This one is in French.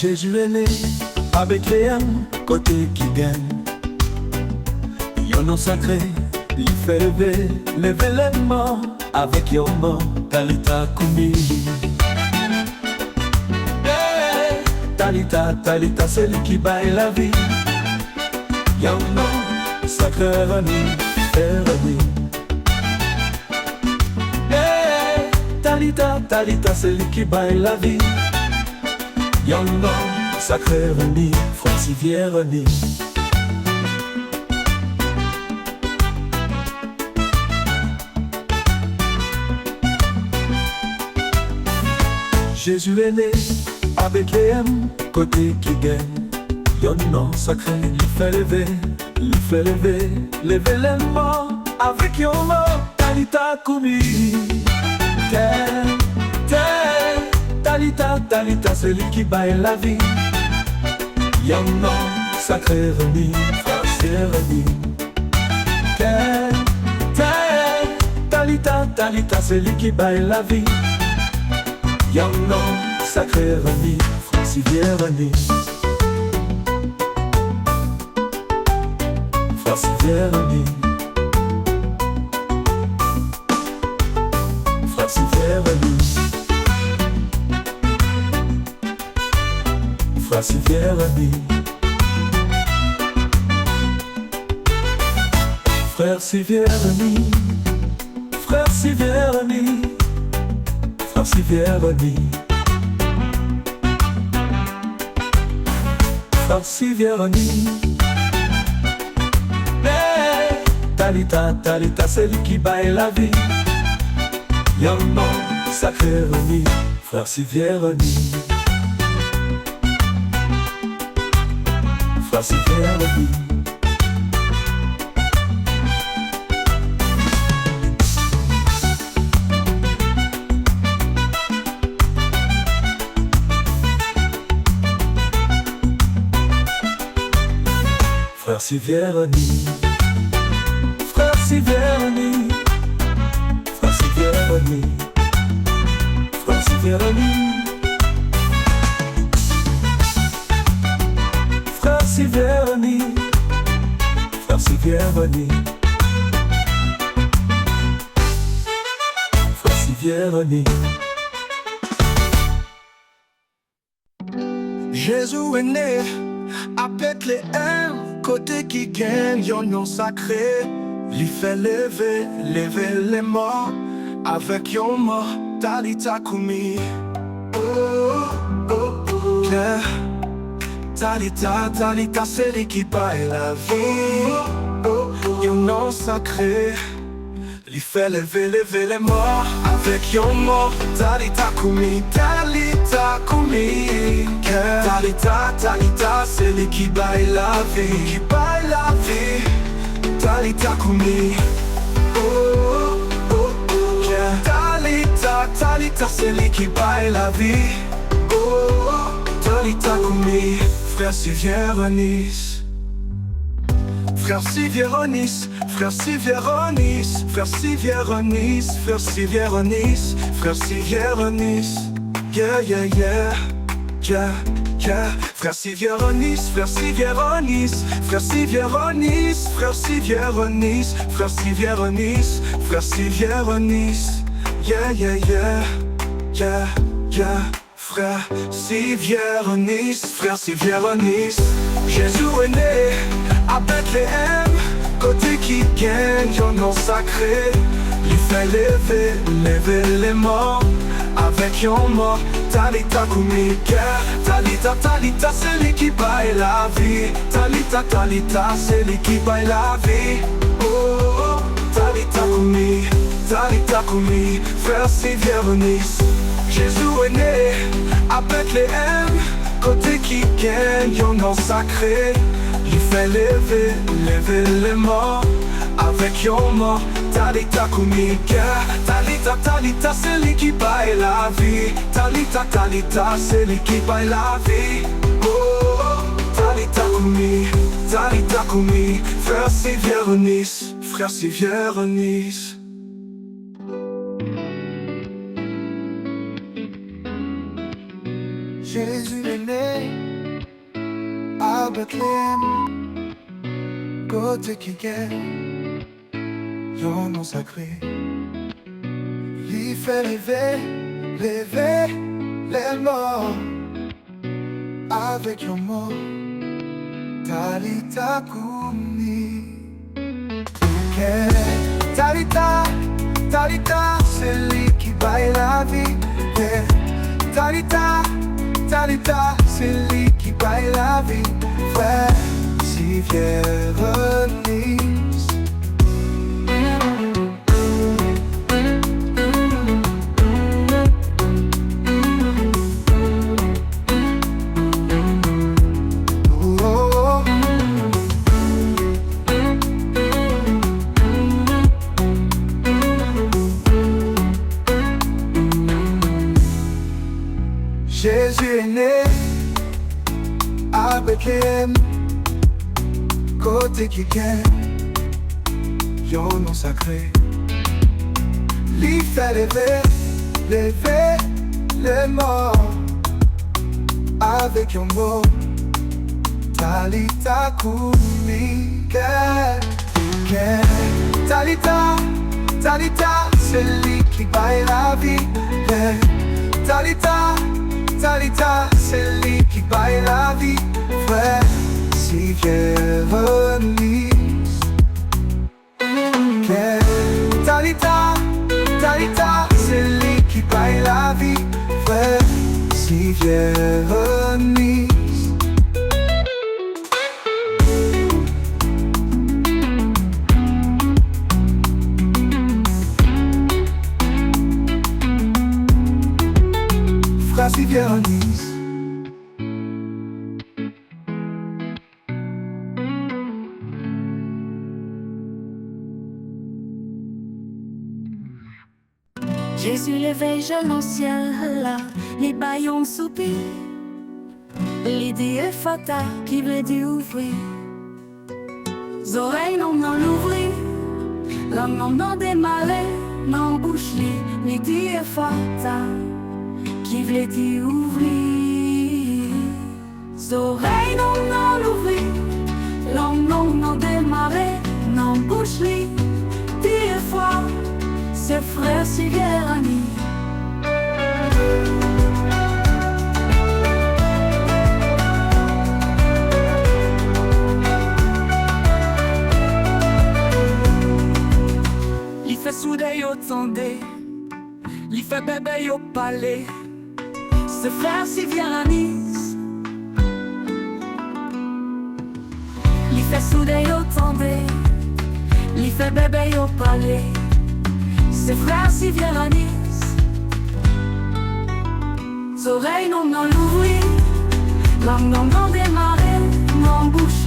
Jésus est né avec les âmes, côté qui gagne. Yon nom sacré, il fait lever les morts avec yon mort, Talita Kumi. Hey, Talita, Talita, c'est lui qui baille la vie. Yon nom sacré, Rani, Rani. Hey, Talita, Talita, c'est lui qui baille la vie. Yon nom sacré, Rani, Francivier Rani. Jésus est né avec les M, côté qui gagne. Yon nom sacré, il fait lever les morts avec yon mort, Talita Kumi. Talita, Talita, c'est lui qui baille la vie. Yon nom sacré, Rani, frère Rani. Talita, Talita, c'est lui qui baille la vie. Yon nom sacré, Rani, Francivier Rani. Francivier Rani. Francivier Rani. Francivier Rani. Frère Sivier Rani. Frère Sivier Rani. Francivier Rani. Francivier Rani. Hey, Talita, Talita, c'est lui qui baille la vie. Yon nom sacré, Rani, Francivier Rani. Francivier Rani. Francivier Rani. Francivier Rani. Francivier Rani. Francivier Rani. Francivier Rani. Francivier Rani. Francivier Rani. Jésus est né à Bethléem, côté qui gagne, yon nom sacré. Lui fait lever les morts avec yon mort, Talita Kumi. Oh, oh, oh, yeah. Talita, Talita, c'est lui qui baille la vie. Oh, oh, yon nom sacré. Lui fait lever les morts avec yon mort, Talita Kumi. Talita Kumi. Yeah. Talita, Talita, c'est lui qui baille la vie. Qui baille la vie. Talita Kumi. Oh, oh, oh, yeah. Talita, Talita, c'est lui qui baille la vie. Oh, Talita Kumi. Frère Sivier Rani. Frère Sivier Rani. Frère Sivier Rani. Frère Sivier Rani. Frère Sivier Rani. Frère Sivier Rani. Yeah, yeah, yeah. Yeah, yeah. Frère Sivier Rani. Frère Sivier Rani. Frère Sivier Rani. Frère Sivier Rani. Frère Sivier Rani. Frère Sivier Rani. Yeah, yeah, yeah. Yeah, yeah. Frère Sivier Rani. Frère Sivier Rani. Jésus est né à Bethléem, côté qui gagne, yon nom sacré. Lui fait lever les morts avec yon mort, Talita Kumi. Talita, Talita, c'est lui qui baille la vie. Talita, Talita, c'est lui qui baille la vie. Oh, Talita Kumi. Talita Kumi. Frère Sivier Rani. Jésus est né à Bethléem, côté qui gagne, yon nom sacré. Lui fait lever les morts avec yon mort, Talita Kumi. Talita, Talita, c'est lui qui baille la vie. Talita, Talita, c'est lui qui baille la vie. Oh, Talita Kumi. Talita Kumi. Frère Sivier Rani. Frère Sivier Rani. Jésus est né Bethléem, côté qui gagne, yon nom sacré. Il fait lever les morts avec yon mot, Talita Kumi. Talita, Talita, c'est lui qui baille la vie. Talita, Talita, c'est lui qui baille la vie. Frère, si Véronise. Oh, oh, oh. Jésus est né à Bethléem, côté qui gagne, yon nom sacré. Lui fait lever les morts avec yon mot, Talita Kumi. Talita, Talita, c'est lui qui baille la vie. Talita, Talita, c'est lui qui baille la vie. Frère, si Véronise. Talita, Talita, c'est lui qui baille la vie. Frère, si Véronise. Frère, si Véronise. Jésus levé jeune au ciel là, les baillons soupir, les dieux fata qui veut dire ouvrir. Oreilles non l'ouvrir, l'homme non démarrer, non bouche les dieux fata qui veut dire ouvrir. Oreilles non l'ouvrir, l'homme non démarrer, non bouche les dieux fata. C'est frère si Véronise. Li fait souder yo tendé, li fait bébé yo palais. C'est frère si Véronise. Li fait souder yo tendé, li fait bébé yo palais. C'est frère si Véronise. Oreilles non l'ouvrir, langue non démarrer, non bouche